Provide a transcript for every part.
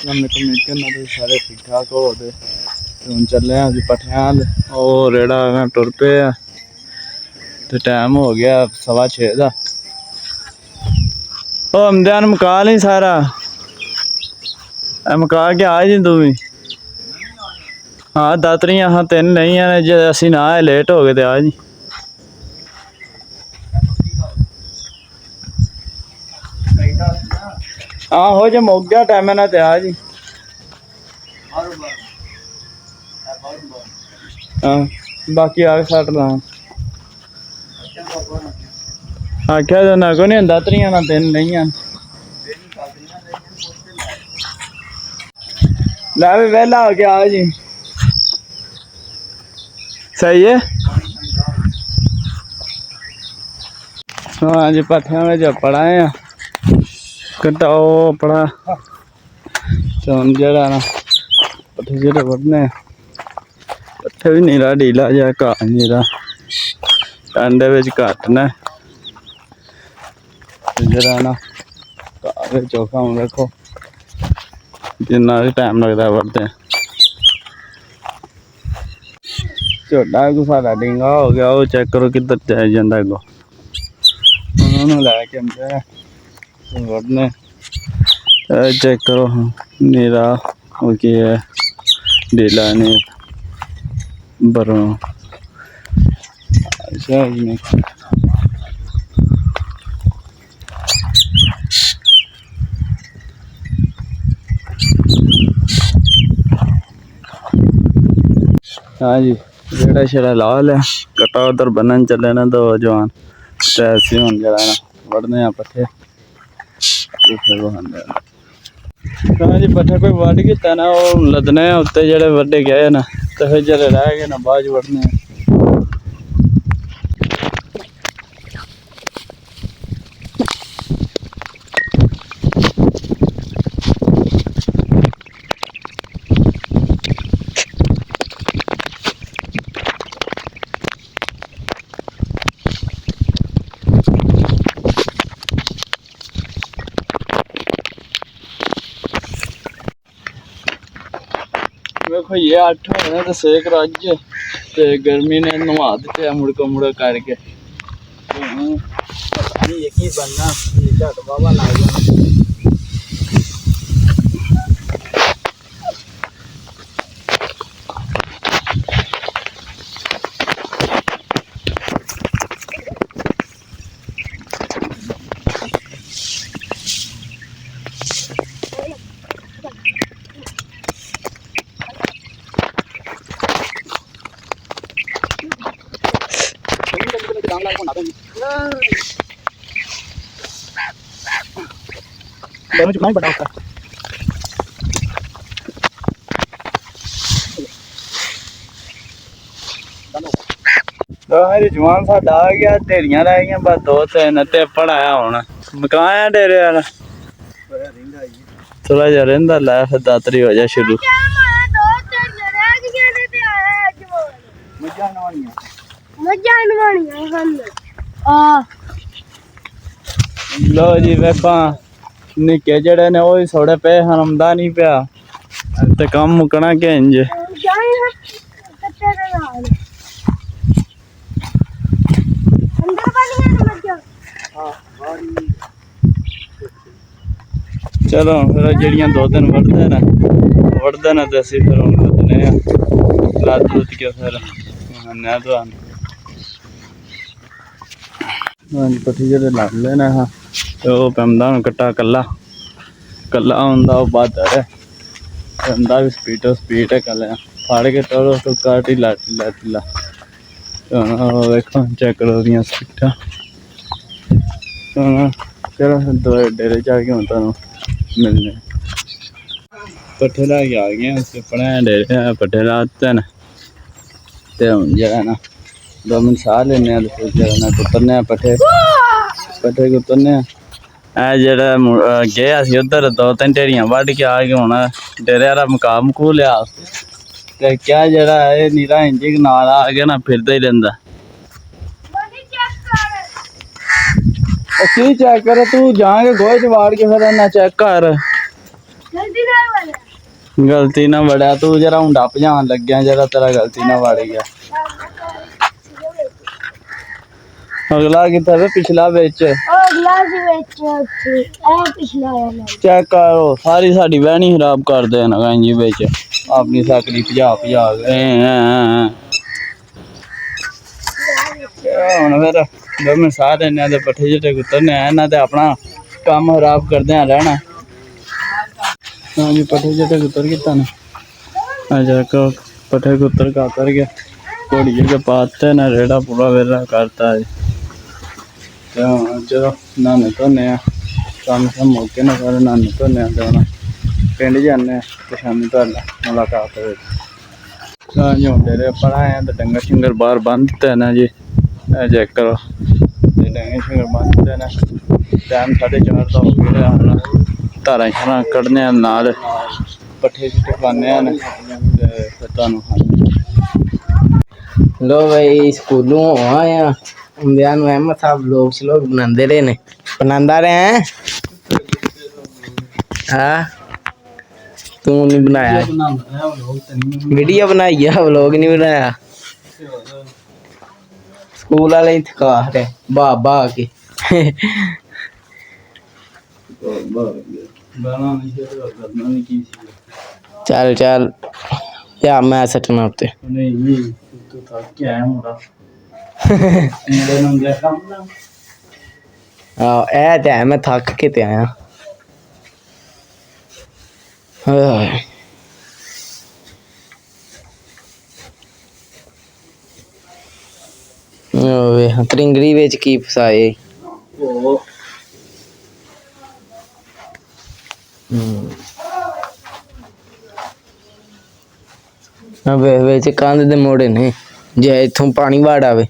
मैं उम्मीद करना तुम सारे ठीक ठाक हो ते हुण चले अस पट्ठियां और रेड़ा टुर पे ते टाइम हो गया 6:15 दा। ओ अमदान मका नहीं सारा मका के आ जी तू भी। हाँ दातरियां हाँ 3 नहीं है जे असी ना आए लेट हो गए तो आ जी। हाँ हो जो मुक गया टाइम ना ते आ जी। हाँ बाकी आ सट ला आख्या तो ना को नहीं दातरियां ना 3 नहीं है लै भी वेला हो गया आ जी। सही है। हाँ जी पट्ठियां में जो पड़ा है कटाओ पड़ा तो जरा ना पट्ठे जेह्ड़े वड्डने पट्ठे भी नीरा ढीला जा घाऽ नीरा एंडे बिच घट्ट ने जरा ना घाऽ बिच औखा हून देखो जिन्ना भी टाइम लगदा वड्डदे झोटा को सारा डिंगा हो गया वो चेक करो किधर जाई जंदा अगो उन्होंने लैके आंदे वड्डने चेक करो नीरा वो की है ढीला नहीं बरो अच्छा हाँ जी रेड़ा शेड़ा ला लिया कट्टा उधर बनन चले ना दो जवान ऐसे हूँ जरा ना वड़ने पट्ठे हाँ जी पट्ठे कोई वड्ड कीता ना वो लदने उत्ते जेह्ड़े वड्डे गए ना तो फिर जेह्ड़े रह गए ना बाद च वड्डने देखो ये 8 होने तो सेक रज ते गर्मी ने नवा दिते मुड़का करके पता नहीं ये बनना झट बाबा लग जाना चुना ही बड़ा होता है जवान साडा आ गया ढेरियां रह गई बस 2-3 ते पढ़ाया होना मकाया डेरे वाला थोड़ा जा रहा लै फिर दातरी हो जाए शुरू लो जी वेखा निक्के जेड़े ने वो थोड़े पे हरमदा नहीं पिया ते कम मुकना के इंज चलो फिर जड़ियां 2-3 वड़दे ने तो असी फिर लदने लद लुद के फिर आने तो पट्ठी जेह्ड़े लद लेने हाँ तो वो पैंदा हूँ कट्टा कल्ला होंदा वो बहादुर है पैंदा भी स्पीड है कल फाड़ के टोरो तो ढिला देखो चेक करो ओदियां स्पीडां चलो दो डेरे जाके हूँ तुहानू मिलने पट्ठे लैके आ गए उसके अपने डेरे पट्ठे लाते न ते हूँ जेह्ड़ा ना 2 मिनट साह लेने फिर जेह्ड़ा ना कुतरने पट्ठे कुतरने जेह्ड़ा गे असी उधर 2-3 ढेरियां वड्ड के आ गए हूँ डेरे आह्ला मका मकू लिया ते क्या जेह्ड़ा एह् नीरा इंजी नाल आ गया ना फिरदा ही रैंह्दा की चेक कर तू जाके गोहे च वाड़ के फिर ना चेक कर गलती ना वड़िया तू जरा हुंडा भजान लग गया जरा तेरा गलती ना वड़ गया अगला कितना है पिछला बेच चेक करो सारी साड़ी बहनी खराब कर देना जी बेच अपनी सकड़ी भजा भजा हूँ फिर जब मैं सारे इन्हें दे पट्ठे चिट्टे कुतरने इन्हें ते अपना काम खराब करदे रहना हाँ जी पट्ठे चिट्टे कुतर किता ना अच्छा पट्ठे कुतर का कर गया घोड़िए के पाते ना रेड़ा पूरा वेरा करता है चलो नहाने धोने कम शम मौके ना सारे नहाने धोने पिंड जाने तो शामी तुहाडे मुलाकात होगी हाँ जी हूँ डेरे पर आए हैं तो डंगर शंगर बाहर बंद दिते ना जी चेक करो डंगर शंगर बंद दिते ना टाइम 4:30 का हो गया हम धारा शारा कड्ढने नाल पट्ठे छुट्टे पाने फिर तुहानूं लो भाई स्कूलों आए हैं उमदियान अहमद साहब लोग श्लोक बनाते रहे ने बनांदा रहे हैं हाँ तू नहीं बनाया वीडियो बनाई है व्लॉग नहीं बनाया स्कूल वाले ही थका रहे बाह बाह के चल चल या मैं सटना उत्ते नहीं तू थक के आया मुड़ा हाँ ए ते है मैं थक के ते आया त्रिंगड़ी बिच की फसाए बिच कंध दे मोड़े ने जे इथों पानी बाड़ आवे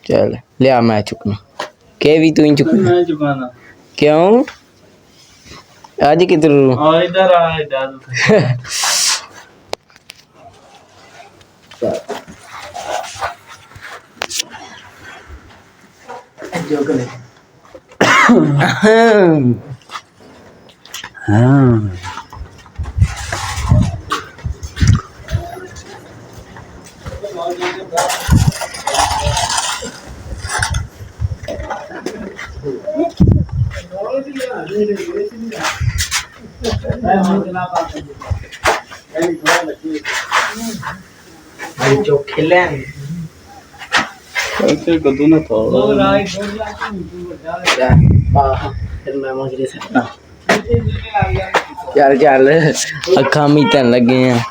चल लिया मैं चुकना के भी तू ही चुकना मैं चुकाना क्यों आज किधर इधर आ इधर हाँ चोखे ले ऐसे कदू ना थोड़ा फिर मैं मगरे सकता चल चल अखा मीतन लगे हैं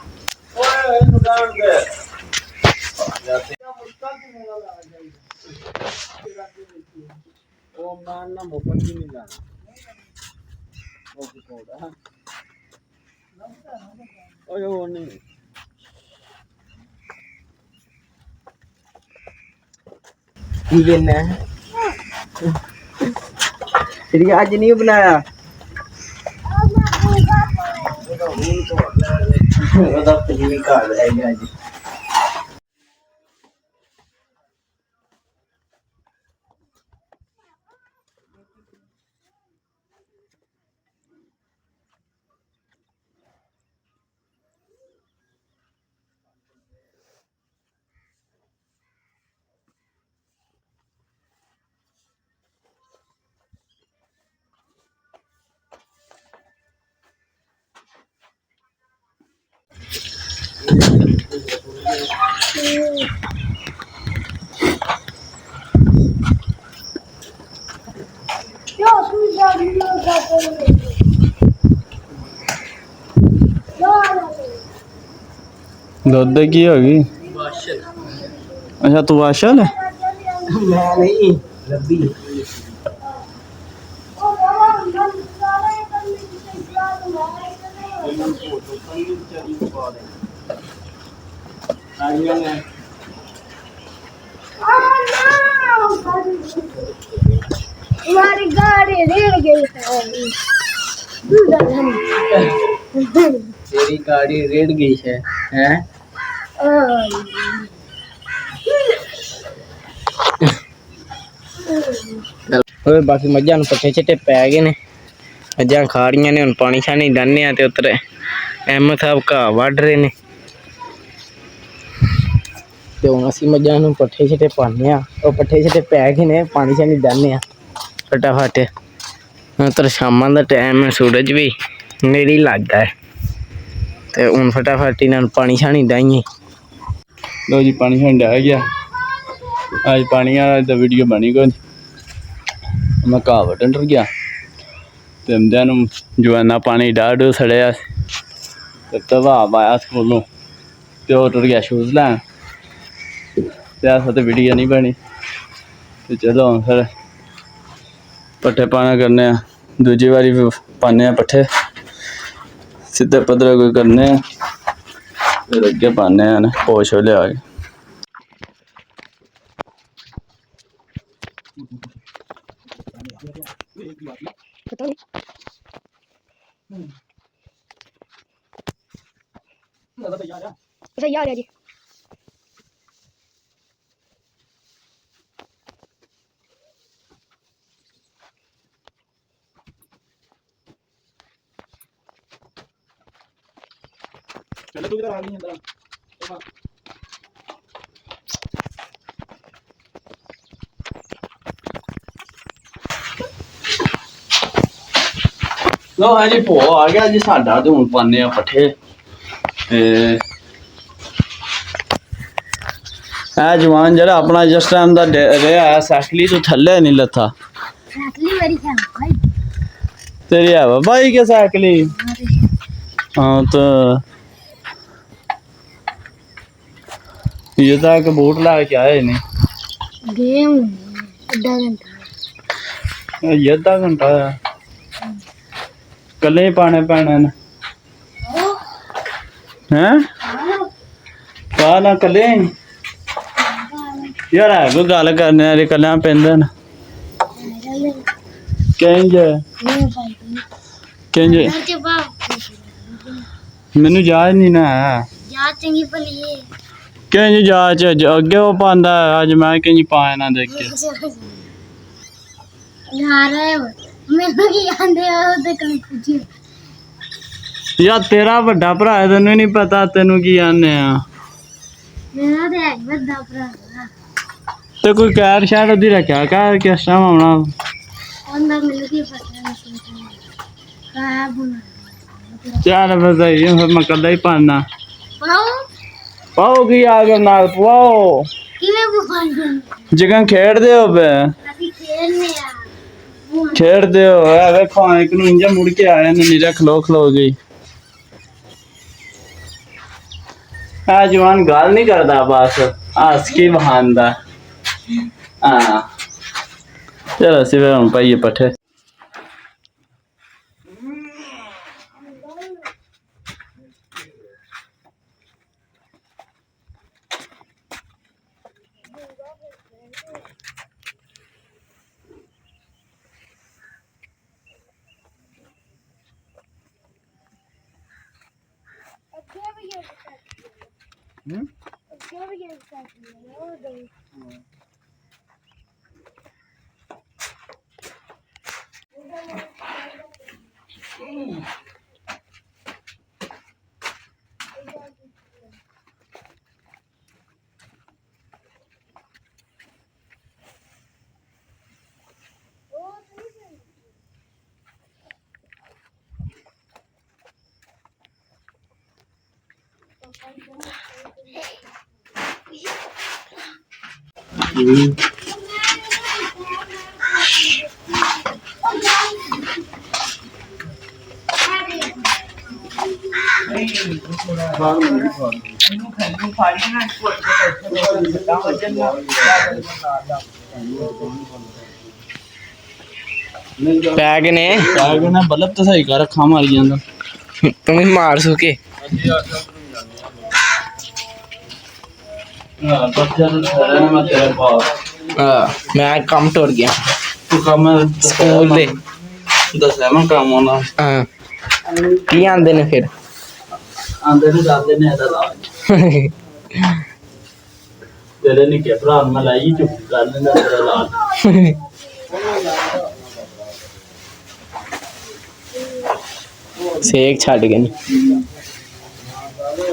आज नहीं बनाया दुध की होगी अच्छा तू वाशल है मैं नहीं रब्बी हमारी गाड़ी रेड़ गई है तेरी गाड़ी रेड गई है हैं ओए बाकी मज्जां नूं पट्ठे चिट्टे पै गए ने अजां खाड़ियां ने, हुण पानी शानी डालने ते उतरे अहमद साहब घाह वड्ढ रहे ने ते हुण असीं मझां नूं पट्ठे शट्ठे पाने आ। ओह् पट्ठे शट्ठे पै गए ने, पानी शानी डालने आ फटाफट। उतर शामां दा टाइम है, सूरज भी नेड़े लग गया है ते हुण फटाफट इन्हां नूं पानी शानी डाइए। लो जी पानी शानी डाह गया। अज पानी वाला तो वीडियो बनी कोई, मैं घाह वड्ढन टुर गया ते उं'दे नूं जवाना पानी डाह डूह सड़ेआ ते तवाब आया स्कूलों ते ओह् टुर गया शूज़ लैन ते ऐसा तो वीडियो नहीं बनी। ते चलो हूँ फिर पट्ठे पाना करने, दूजी बारी पाने पट्ठे सीधे पद्धरे कोई करने, फिर अग्गे पाने पोछ लिया के। सही आ रहा जी। लो हाँ जी भो आ गया जी साडा ते हुण पाने आ पट्ठे ते ऐ जवान जेह्ड़ा अपना जिस टाइम दा रेहा सैकली तो थल्ले नहीं लत्था। अगली बारी क्या भाई तेरी है भाई के सैकली? हाँ तो ये तक बूट ला के आए नहीं गेम आधा घंटा ये आधा घंटा कल ही पाने पैने न हैं पा ना कल यार है कोई गल करने आह्ली कल पेंदे न केंज केंज मैनू याद नहीं ना है चंगी भली केंज जाच अगे वो पांदा अज मैं केंज पाए ना देख के मैनू की आंदे ओदे कोल पुछी यार तेरा बड़ा भरा है तेनू नहीं पता तेनू की आने मेरा ते है बड़ा भरा ते कोई कैर शैर उदी रखा कर किस टाइम आना ओंदा मैनू की पता का बुना चल फिर सही है फिर मैं कल ही पाना पाओ पाओ की आ गया नाल पाओ किवें बुखान जिगन खेड़ दे हो बे अभी खेलने आ खेड़ दे हो है वेखो एक नू इंजा मुड़ के आया ने नीरा खलो खलो गई आ जवान गाल नहीं करदा बस हस की बहानदा हाँ चलो सिवे हम पाइए पट्ठे पैग ने बल्ब तो सही कर रखा मारी जांदा तुम ही मार सुके मैं कम टुर गया तू कम स्कूल दे दसया मैं कम होना हाँ की आंदे ने फिर आंदे ने जाते ने ऐसा लाज तेरे निक्के भरा मैं लाई चुप कर लेंदा तेरा लाज ਸੇਕ ਛੱਡ ਕੇ ਨੀ।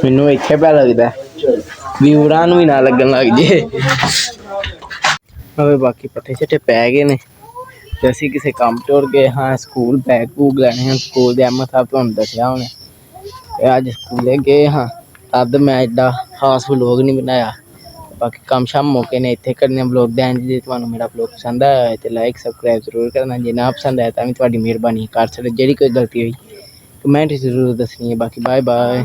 ਮੈਨੂੰ ਇੱਥੇ ਪਿਆ ਲੱਗਦਾ ਵਿਊਰਾਂ ਨੂੰ ਵੀ ਨਾ ਲੱਗਣ ਲੱਗ ਜੇ। હવે ਬਾਕੀ ਪੱਠੇ ਛੱਠੇ ਪੈ ਗਏ ਨੇ ਤੇ ਅਸੀਂ ਕਿਸੇ ਕੰਮ ਟੁਰ ਗਏ ਹਾਂ। ਸਕੂਲ ਬੈਗ ਬੂਗ ਲੈਣੇ ਹਨ। ਸਕੂਲ ਦੇ ਅਹਿਮਦ ਸਾਹਿਬ ਤੁਹਾਨੂੰ ਦੱਸਿਆ ਹੁਣ ਤੇ ਅੱਜ ਸਕੂਲੇ ਗਏ ਹਾਂ ਤਦ ਮੈਂ ਐਡਾ ਖਾਸ ਵਲੋਗ ਨਹੀਂ ਬਣਾਇਆ। ਬਾਕੀ ਕੰਮ ਸ਼ਾਮ ਮੌਕੇ ਨੇ ਇੱਥੇ ਕਰਨੇ ਵਲੋਗ ਦੇ ਐਂਡ। ਜੇ ਤੁਹਾਨੂੰ ਮੇਰਾ ਵਲੋਗ ਪਸੰਦ ਆਇਆ ਹੋਏ ਤਾਂ ਲਾਈਕ ਸਬਸਕ੍ਰਾਈਬ ਜ਼ਰੂਰ ਕਰਨਾ। ਜੇ ਨਾ ਪਸੰਦ ਆਇਆ ਤਾਂ ਵੀ ਤੁਹਾਡੀ ਮਿਹਰਬਾਨੀ। ਕਰ ਸਕਦੇ ਜਿਹੜੀ ਕੋਈ ਗਲਤੀ ਹੋਈ ਕਮੈਂਟ ਜ਼ਰੂਰ ਦੱਸਣੀ ਹੈ। ਬਾਕੀ ਬਾਏ ਬਾਏ।